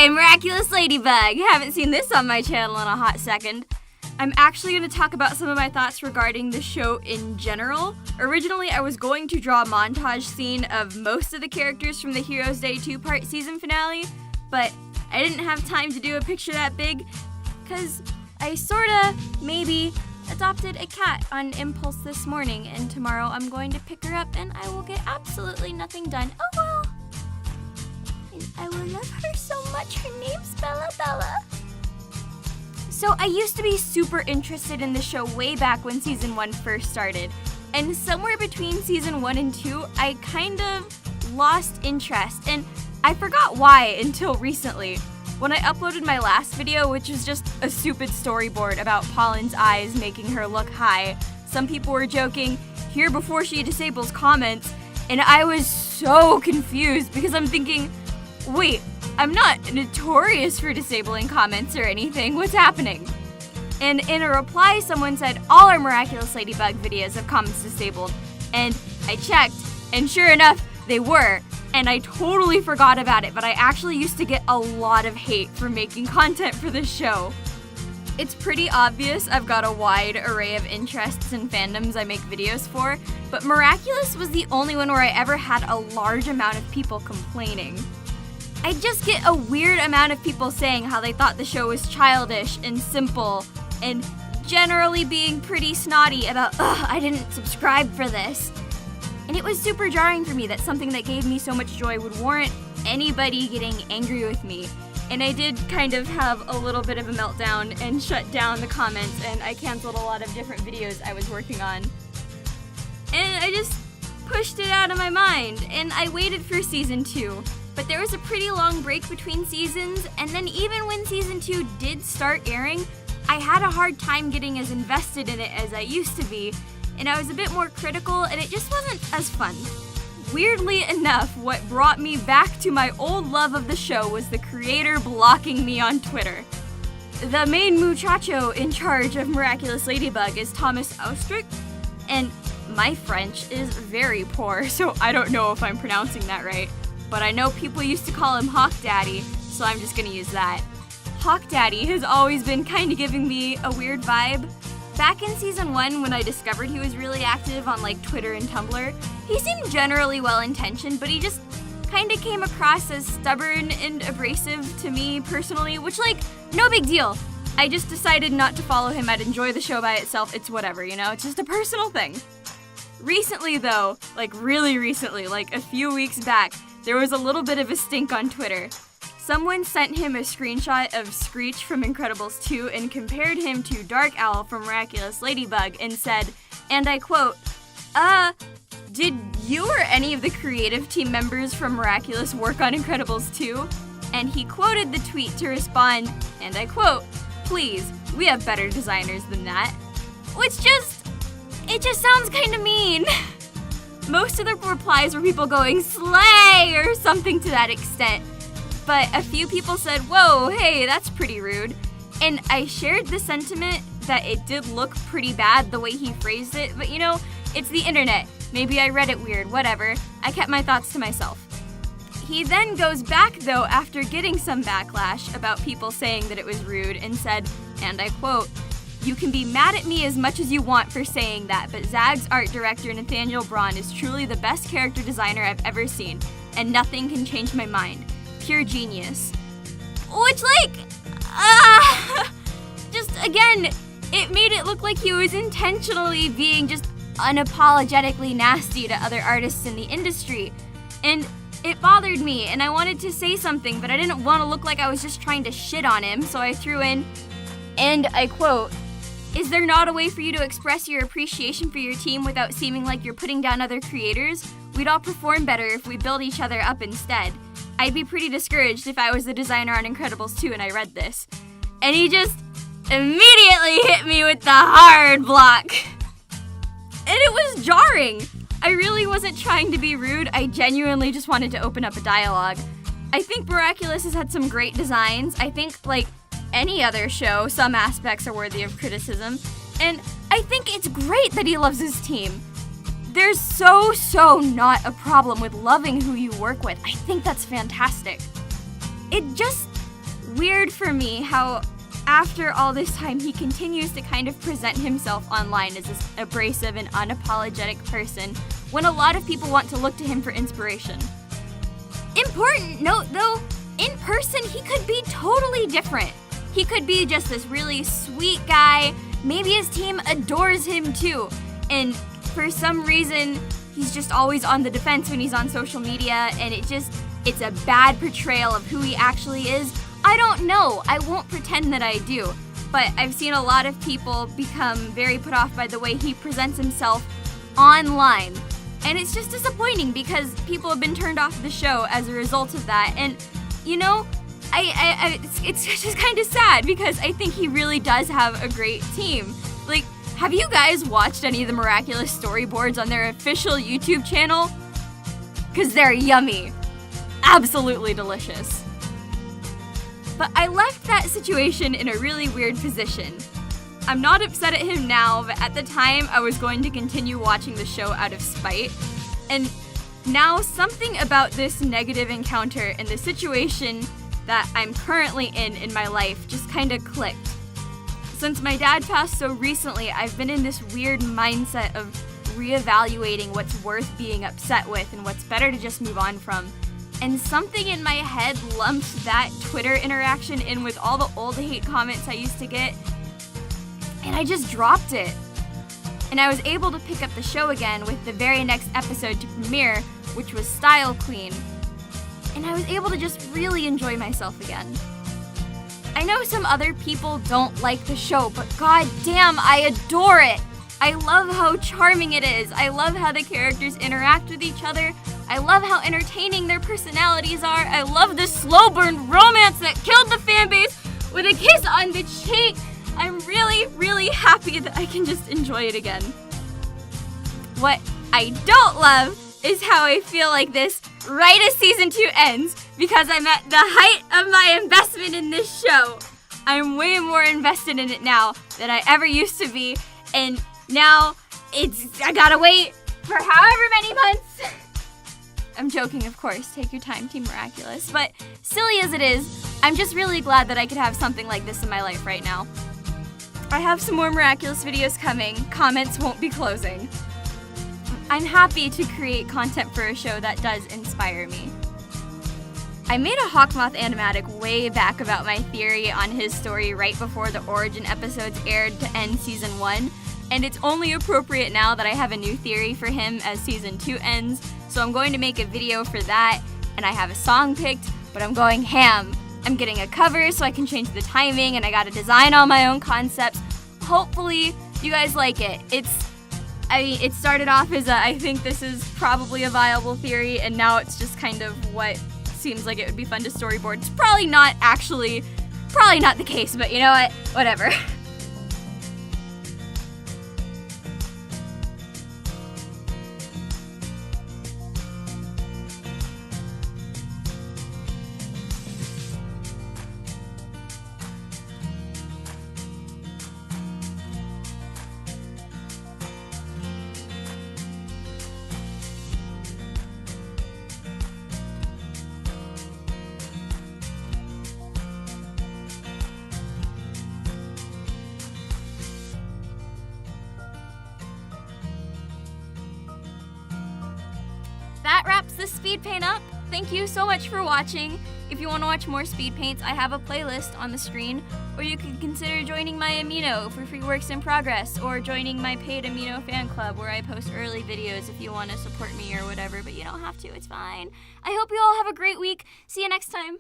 Hi, Miraculous Ladybug! Haven't seen this on my channel in a hot second. I'm actually going to talk about some of my thoughts regarding the show in general. Originally, I was going to draw a montage scene of most of the characters from the Heroes Day 2-part season finale, but I didn't have time to do a picture that big, because I sorta, maybe, adopted a cat on impulse this morning, and tomorrow I'm going to pick her up and I will get absolutely nothing done. Oh well. And I will love her so much. Her name's Bella Bella. So I used to be super interested in the show way back when season 1 first started, and somewhere between season 1 and 2, I kind of lost interest, and I forgot why until recently. When I uploaded my last video, which was just a stupid storyboard about Pollen's eyes making her look high, some people were joking, "Here before she disables comments," and I was so confused because I'm thinking, wait, I'm not notorious for disabling comments or anything, what's happening? And in a reply, someone said, all our Miraculous Ladybug videos have comments disabled, and I checked, and sure enough, they were. And I totally forgot about it, but I actually used to get a lot of hate for making content for this show. It's pretty obvious I've got a wide array of interests and fandoms I make videos for, but Miraculous was the only one where I ever had a large amount of people complaining. I just get a weird amount of people saying how they thought the show was childish and simple, and generally being pretty snotty about, ugh, I didn't subscribe for this. And it was super jarring for me that something that gave me so much joy would warrant anybody getting angry with me. And I did kind of have a little bit of a meltdown and shut down the comments, and I canceled a lot of different videos I was working on. And I just pushed it out of my mind, and I waited for season 2. But there was a pretty long break between seasons, and then even when season 2 did start airing, I had a hard time getting as invested in it as I used to be, and I was a bit more critical, and it just wasn't as fun. Weirdly enough, what brought me back to my old love of the show was the creator blocking me on Twitter. The main muchacho in charge of Miraculous Ladybug is Thomas Austrick, and my French is very poor, so I don't know if I'm pronouncing that right, but I know people used to call him Hawk Daddy, so I'm just gonna use that. Hawk Daddy has always been kind of giving me a weird vibe. Back in season 1, when I discovered he was really active on like Twitter and Tumblr, he seemed generally well-intentioned, but he just kind of came across as stubborn and abrasive to me personally, which like, no big deal. I just decided not to follow him. I'd enjoy the show by itself. It's whatever, you know? It's just a personal thing. Recently though, like really recently, like a few weeks back, there was a little bit of a stink on Twitter. Someone sent him a screenshot of Screech from Incredibles 2 and compared him to Dark Owl from Miraculous Ladybug and said, and I quote, did you or any of the creative team members from Miraculous work on Incredibles 2? And he quoted the tweet to respond, and I quote, please, we have better designers than that. Which it just sounds kind of mean. Most of the replies were people going, slay, or something to that extent. But a few people said, whoa, hey, that's pretty rude. And I shared the sentiment that it did look pretty bad the way he phrased it, but you know, it's the internet. Maybe I read it weird, whatever. I kept my thoughts to myself. He then goes back though after getting some backlash about people saying that it was rude and said, and I quote, you can be mad at me as much as you want for saying that, but Zag's art director Nathaniel Braun is truly the best character designer I've ever seen, and nothing can change my mind. Pure genius. Which just again, it made it look like he was intentionally being just unapologetically nasty to other artists in the industry. And it bothered me, and I wanted to say something, but I didn't want to look like I was just trying to shit on him, so I threw in, and I quote, is there not a way for you to express your appreciation for your team without seeming like you're putting down other creators? We'd all perform better if we build each other up instead. I'd be pretty discouraged if I was the designer on Incredibles 2 and I read this. And he just immediately hit me with the hard block. And it was jarring. I really wasn't trying to be rude. I genuinely just wanted to open up a dialogue. I think Miraculous has had some great designs. I think, like any other show, some aspects are worthy of criticism. And I think it's great that he loves his team. There's so not a problem with loving who you work with. I think that's fantastic. It just weird for me how after all this time he continues to kind of present himself online as this abrasive and unapologetic person when a lot of people want to look to him for inspiration. Important note though, in person he could be totally different. He could be just this really sweet guy, maybe his team adores him too, and for some reason he's just always on the defense when he's on social media, and it's a bad portrayal of who he actually is. I don't know. I won't pretend that I do. But I've seen a lot of people become very put off by the way he presents himself online. And it's just disappointing because people have been turned off the show as a result of that. And, you know, it's just kind of sad because I think he really does have a great team. Like, have you guys watched any of the Miraculous storyboards on their official YouTube channel? Because they're yummy. Absolutely delicious. But I left that situation in a really weird position. I'm not upset at him now, but at the time I was going to continue watching the show out of spite. And now something about this negative encounter and the situation that I'm currently in my life just kind of clicked. Since my dad passed so recently, I've been in this weird mindset of reevaluating what's worth being upset with and what's better to just move on from. And something in my head lumped that Twitter interaction in with all the old hate comments I used to get, and I just dropped it. And I was able to pick up the show again with the very next episode to premiere, which was Style Queen. And I was able to just really enjoy myself again. I know some other people don't like the show, but god damn, I adore it! I love how charming it is. I love how the characters interact with each other. I love how entertaining their personalities are. I love the slow burn romance that killed the fanbase with a kiss on the cheek. I'm really, really happy that I can just enjoy it again. What I don't love is how I feel like this right as season 2 ends because I'm at the height of my investment in this show. I'm way more invested in it now than I ever used to be, and now I gotta wait for however many months. I'm joking, of course. Take your time, Team Miraculous. But silly as it is, I'm just really glad that I could have something like this in my life right now. I have some more Miraculous videos coming. Comments won't be closing. I'm happy to create content for a show that does inspire me. I made a Hawkmoth animatic way back about my theory on his story right before the Origin episodes aired to end Season 1, and it's only appropriate now that I have a new theory for him as Season 2 ends, so I'm going to make a video for that, and I have a song picked, but I'm going ham. I'm getting a cover so I can change the timing, and I gotta design all my own concepts. Hopefully, you guys like it. It started off as I think this is probably a viable theory, and now it's just kind of what seems like it would be fun to storyboard. It's probably not the case, but you know what? Whatever. That wraps the speed paint up. Thank you so much for watching. If you want to watch more speed paints, I have a playlist on the screen, or you could consider joining my Amino for free works in progress, or joining my paid Amino fan club where I post early videos if you want to support me or whatever, but you don't have to, it's fine. I hope you all have a great week. See you next time.